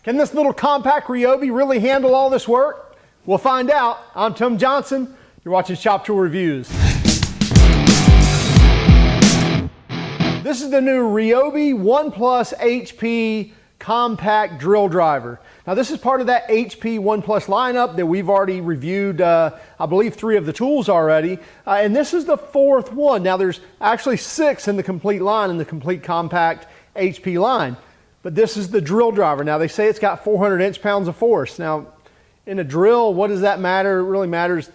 Can this little compact Ryobi really handle all this work? We'll find out. I'm Tom Johnson. You're watching Shop Tool Reviews. This is the new Ryobi One HP Compact Drill Driver. Now this is part of that HP One lineup that we've already reviewed, I believe 3 of the tools already. And this is the 4th one. Now there's actually 6 in the complete line, in the complete compact HP line. But this is the drill driver. Now they say it's got 400 inch-pounds of force. Now in a drill, what does that matter? It really matters,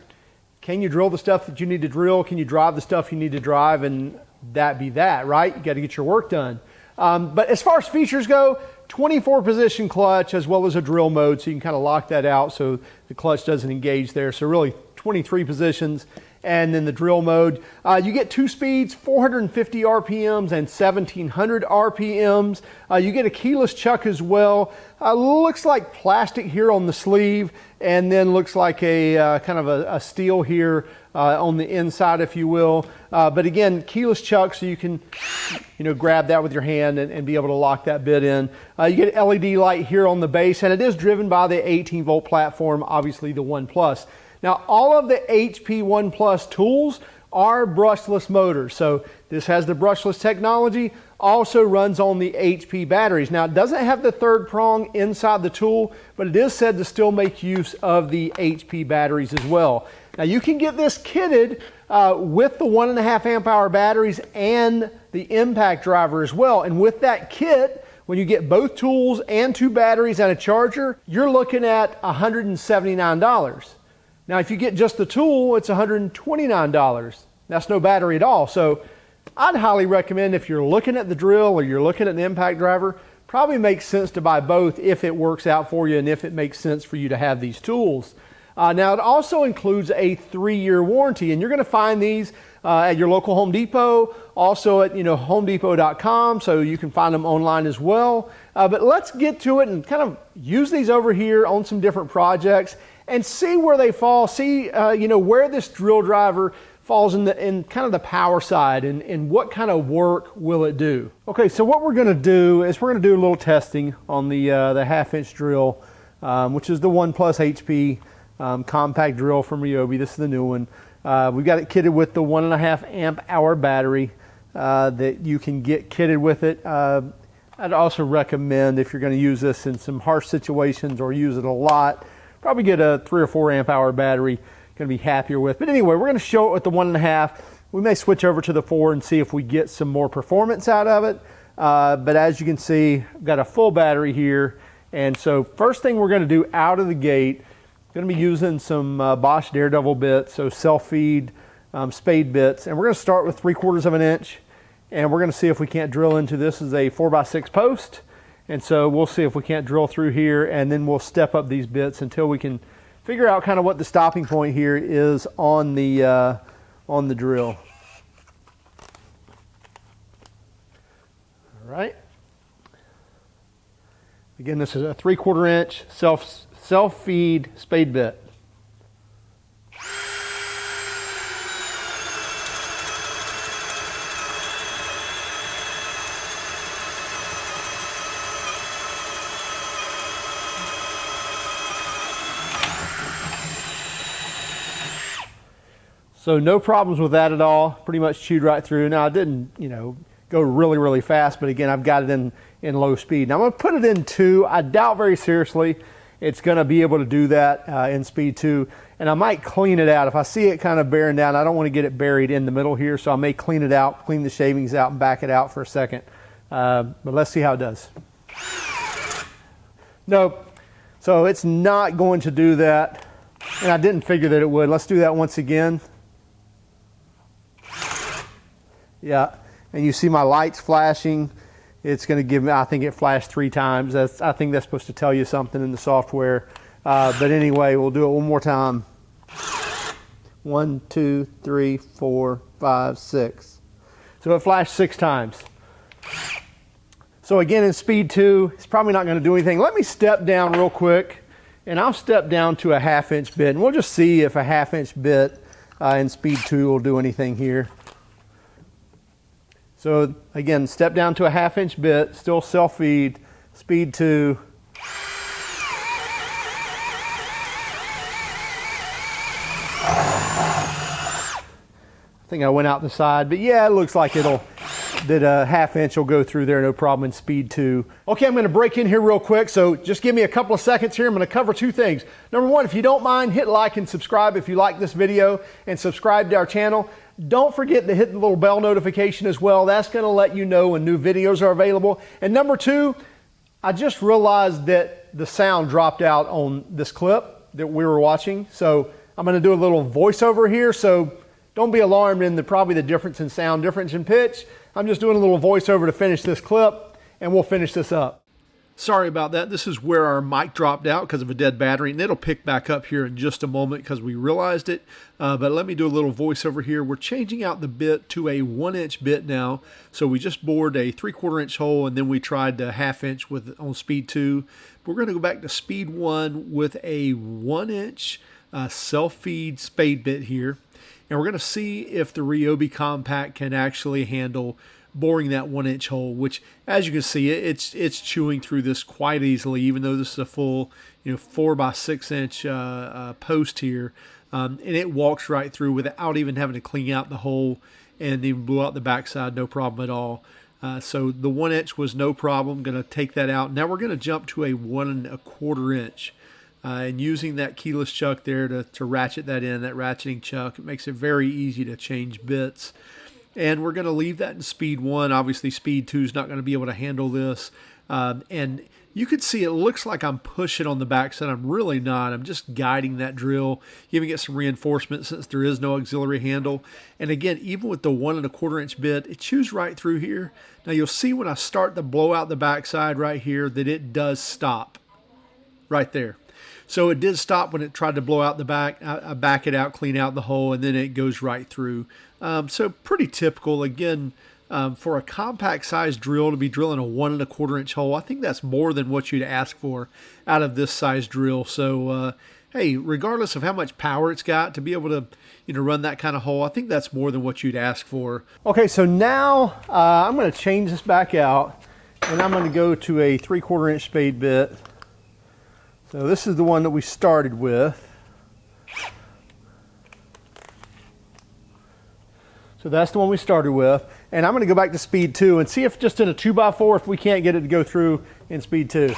can you drill the stuff that you need to drill? Can you drive the stuff you need to drive? And that be that, right? You got to get your work done. But as far as features go, 24 position clutch as well as a drill mode, so you can kind of lock that out so the clutch doesn't engage there. So really 23 positions. And then the drill mode, you get 2 speeds, 450 RPMs and 1700 RPMs. You get a keyless chuck as well. Looks like plastic here on the sleeve, and then looks like a kind of a steel here on the inside, if you will. But again, keyless chuck, so you can grab that with your hand and be able to lock that bit in. You get an LED light here on the base, and it is driven by the 18 volt platform, obviously the One Plus. Now, all of the HP One Plus tools are brushless motors. So this has the brushless technology, also runs on the HP batteries. Now, it doesn't have the 3rd prong inside the tool, but it is said to still make use of the HP batteries as well. Now, you can get this kitted with the 1.5 amp hour batteries and the impact driver as well. And with that kit, when you get both tools and 2 batteries and a charger, you're looking at $179. Now, if you get just the tool, it's $129. That's no battery at all. So I'd highly recommend, if you're looking at the drill or you're looking at the impact driver, probably makes sense to buy both if it works out for you and if it makes sense for you to have these tools. Now, it also includes a 3-year warranty, and you're going to find these at your local Home Depot, also at homedepot.com, so you can find them online as well. But let's get to it and kind of use these over here on some different projects and see where they fall, see where this drill driver falls in kind of the power side and what kind of work will it do. Okay, so what we're going to do is we're going to do a little testing on the 1/2-inch drill, which is the One HP compact drill from Ryobi. This is the new one. We've got it kitted with the 1.5 amp hour battery that you can get kitted with it. I'd also recommend, if you're going to use this in some harsh situations or use it a lot, probably get a 3 or 4 amp hour battery, going to be happier with. But anyway, we're going to show it with the 1.5. We may switch over to the 4 and see if we get some more performance out of it. But as you can see, I've got a full battery here. And so first thing we're going to do out of the gate, going to be using some Bosch Daredevil bits, so self-feed spade bits. And we're going to start with 3/4 of an inch. And we're going to see if we can't drill into this. This is a 4x6 post. And so we'll see if we can't drill through here, and then we'll step up these bits until we can figure out kind of what the stopping point here is on the drill. All right. Again, this is a 3/4 inch self-feed spade bit. So no problems with that at all. Pretty much chewed right through. Now, I didn't, go really, really fast, but again, I've got it in low speed. Now, I'm going to put it in 2. I doubt very seriously it's going to be able to do that in speed 2. And I might clean it out. If I see it kind of bearing down, I don't want to get it buried in the middle here, so I may clean it out, clean the shavings out, and back it out for a second. But let's see how it does. Nope. So it's not going to do that. And I didn't figure that it would. Let's do that once again. Yeah, and you see my lights flashing. It's going to give me, I think it flashed 3 times. I think that's supposed to tell you something in the software. But anyway, we'll do it one more time. 1, 2, 3, 4, 5, 6. So it flashed 6 times. So again, in speed 2, it's probably not going to do anything. Let me step down real quick, and I'll step down to a 1/2-inch bit, and we'll just see if a 1/2-inch bit in speed 2 will do anything here. So again, step down to a 1/2-inch bit, still self-feed, speed 2. think I went out the side, but yeah, it looks like that a 1/2 inch will go through there, no problem in speed 2. Okay, I'm gonna break in here real quick, so just give me a couple of seconds here. I'm gonna cover 2 things. Number 1, if you don't mind, hit like and subscribe if you like this video, and subscribe to our channel. Don't forget to hit the little bell notification as well. That's gonna let you know when new videos are available. And number 2, I just realized that the sound dropped out on this clip that we were watching, so I'm gonna do a little voiceover here, so don't be alarmed in probably the difference in sound, difference in pitch. I'm just doing a little voiceover to finish this clip, and we'll finish this up. Sorry about that. This is where our mic dropped out because of a dead battery, and it'll pick back up here in just a moment because we realized it. But let me do a little voiceover here. We're changing out the bit to a 1-inch bit now. So we just bored a 3/4 inch hole, and then we tried the 1/2 inch on speed 2. We're going to go back to speed 1 with a 1-inch self-feed spade bit here. And we're going to see if the Ryobi Compact can actually handle boring that 1-inch hole, which, as you can see, it's chewing through this quite easily, even though this is a full 4 by 6 inch post here, and it walks right through without even having to clean out the hole and even blew out the backside, no problem at all. So the 1-inch was no problem. Going to take that out. Now we're going to jump to a 1 1/4 inch. And using that keyless chuck there to ratchet that in, that ratcheting chuck, it makes it very easy to change bits. And we're going to leave that in speed 1. Obviously, speed 2 is not going to be able to handle this. And you can see it looks like I'm pushing on the backside. I'm really not. I'm just guiding that drill. You even get some reinforcement since there is no auxiliary handle. And again, even with the 1 1/4 inch bit, it chews right through here. Now you'll see when I start to blow out the backside right here that it does stop right there. So it did stop when it tried to blow out the back. I back it out, clean out the hole, and then it goes right through. So pretty typical. Again, for a compact size drill to be drilling a 1 1/4 inch hole, I think that's more than what you'd ask for out of this size drill. So hey, regardless of how much power it's got, to be able to run that kind of hole, I think that's more than what you'd ask for. Okay, so now I'm going to change this back out, and I'm going to go to a 3/4 inch spade bit. So this is the one that we started with. So that's the one we started with. And I'm going to go back to speed 2 and see if just in a 2x4, if we can't get it to go through in speed 2.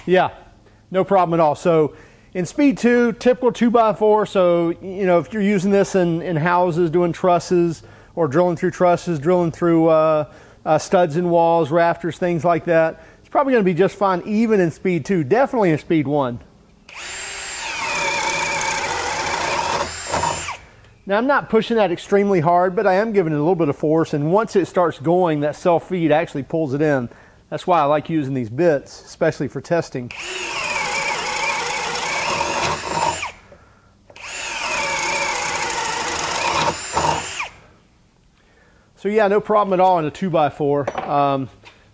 Yeah, no problem at all. So in speed 2, typical 2x4. So, if you're using this in houses, doing trusses, or drilling through trusses, drilling through studs in walls, rafters, things like that, it's probably going to be just fine even in speed 2, definitely in speed 1. Now I'm not pushing that extremely hard, but I am giving it a little bit of force, and once it starts going, that self-feed actually pulls it in. That's why I like using these bits, especially for testing. So yeah, no problem at all in a 2x4.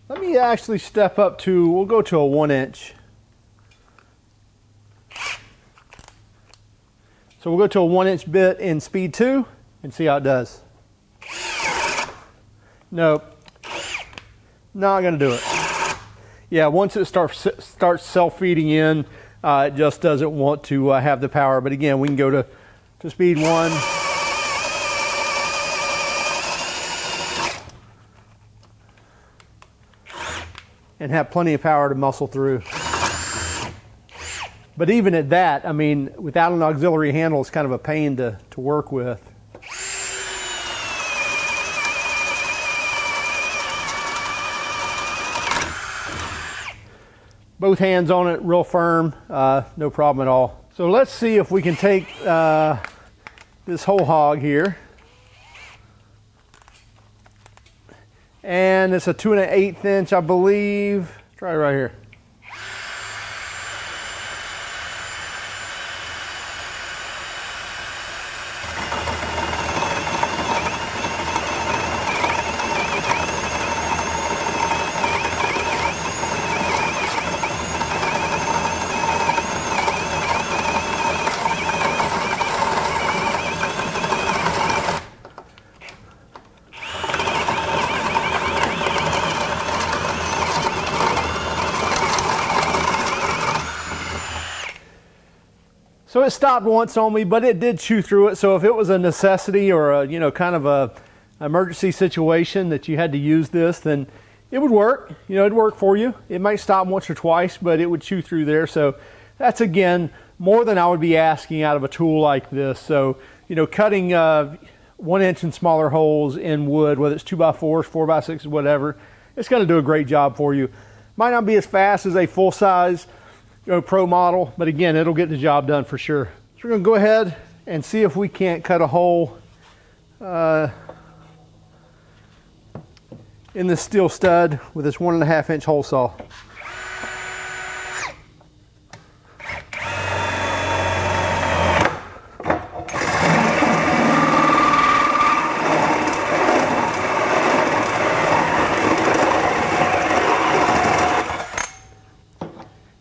Let me actually step up to, we'll go to a 1-inch. So we'll go to a 1-inch bit in speed 2 and see how it does. Nope, not gonna do it. Yeah, once it starts self-feeding in, it just doesn't want to have the power. But again, we can go to speed 1. And have plenty of power to muscle through. But even at that, I mean, without an auxiliary handle, it's kind of a pain to work with. Both hands on it, real firm, no problem at all. So let's see if we can take this whole hog here. And it's a 2 1/8 inch, I believe. Try it right here. So it stopped once on me, but it did chew through it. So if it was a necessity or a, you know, kind of a emergency situation that you had to use this, then it would work. You know, it'd work for you. It might stop once or twice, but it would chew through there. So that's, again, more than I would be asking out of a tool like this. So, you know, cutting 1 inch and smaller holes in wood, whether it's 2x4s, 4x6s, whatever, it's going to do a great job for you. Might not be as fast as a full-size, you know, pro model, but again, it'll get the job done for sure. So we're going to go ahead and see if we can't cut a hole in this steel stud with this 1.5 inch hole saw.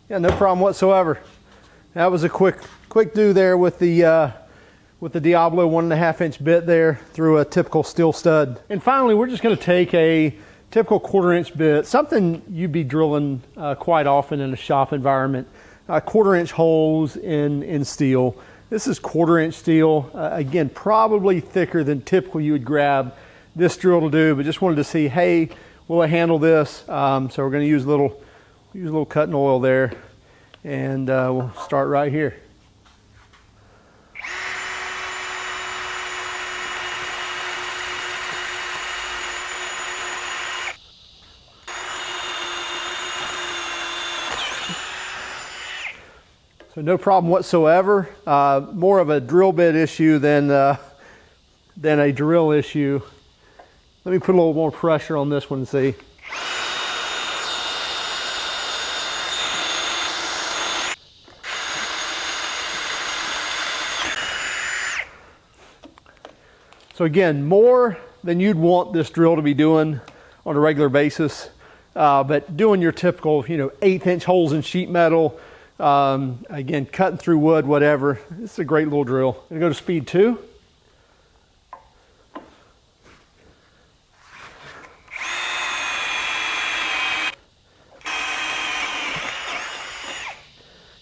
Yeah, no problem whatsoever. That was a quick do there with the Diablo 1.5 inch bit there through a typical steel stud. And finally, we're just going to take a typical 1/4 inch bit, something you'd be drilling quite often in a shop environment. 1/4 inch holes in steel. This is 1/4 inch steel. Again, probably thicker than typical you would grab this drill to do, but just wanted to see, hey, will it handle this? So we're going to use a little cutting oil there, and we'll start right here. So no problem whatsoever. More of a drill bit issue than a drill issue. Let me put a little more pressure on this one and see. So again, more than you'd want this drill to be doing on a regular basis, but doing your typical, you know, 1/8 inch holes in sheet metal, again, cutting through wood, whatever. It's a great little drill. I'm gonna go to speed 2.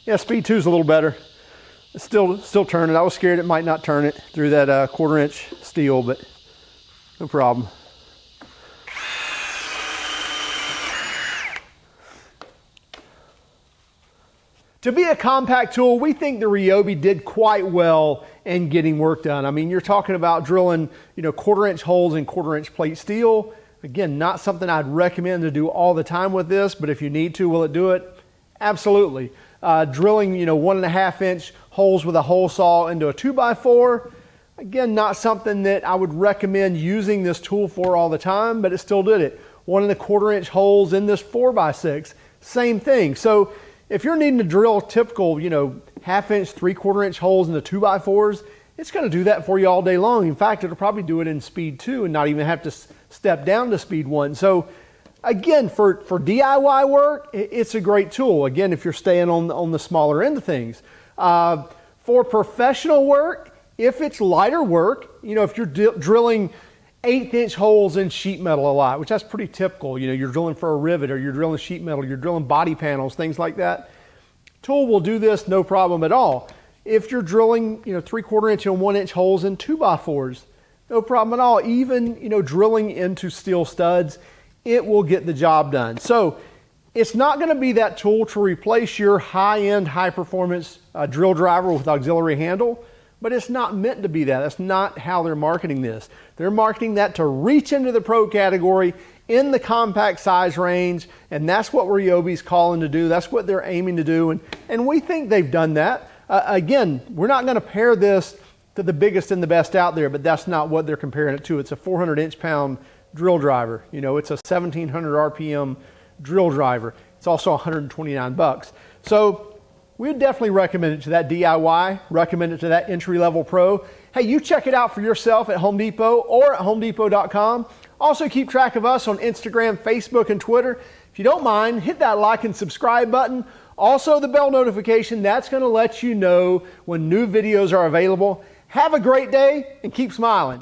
Yeah, speed 2 is a little better. It's still turning. I was scared it might not turn it through that 1/4 inch steel, but no problem. To be a compact tool, we think the Ryobi did quite well in getting work done. I mean, you're talking about drilling, you know, 1/4 inch holes in 1/4 inch plate steel. Again, not something I'd recommend to do all the time with this, but if you need to, will it do it? Absolutely. Drilling, you know, 1.5 inch holes with a hole saw into a 2x4. Again, not something that I would recommend using this tool for all the time, but it still did it. 1.25 inch holes in this 4x6, same thing. So if you're needing to drill typical, you know, 1/2 inch, 3/4 inch holes in the 2x4s, it's going to do that for you all day long. In fact, it'll probably do it in speed 2 and not even have to step down to speed 1. So again, for DIY work, it's a great tool. Again, if you're staying on the smaller end of things. For professional work, if it's lighter work, you know, if you're drilling 1/8 inch holes in sheet metal a lot, which that's pretty typical. You know, you're drilling for a rivet, or you're drilling sheet metal, you're drilling body panels, things like that. Tool will do this no problem at all. If you're drilling, you know, 3/4 inch and 1 inch holes in 2x4s, no problem at all. Even, you know, drilling into steel studs, it will get the job done. So it's not going to be that tool to replace your high-end, high-performance drill driver with auxiliary handle, but it's not meant to be that. That's not how they're marketing this. They're marketing that to reach into the pro category in the compact size range, and that's what Ryobi's calling to do. That's what they're aiming to do, and we think they've done that. Again, we're not going to pair this to the biggest and the best out there, but that's not what they're comparing it to. It's a 400 inch-pound drill driver. You know, it's a 1700 RPM drill driver. It's also 129 bucks. So we'd definitely recommend it to that DIY, recommend it to that entry-level pro. Hey, you check it out for yourself at Home Depot or at homedepot.com. Also keep track of us on Instagram, Facebook, and Twitter. If you don't mind, hit that like and subscribe button. Also the bell notification, that's going to let you know when new videos are available. Have a great day and keep smiling.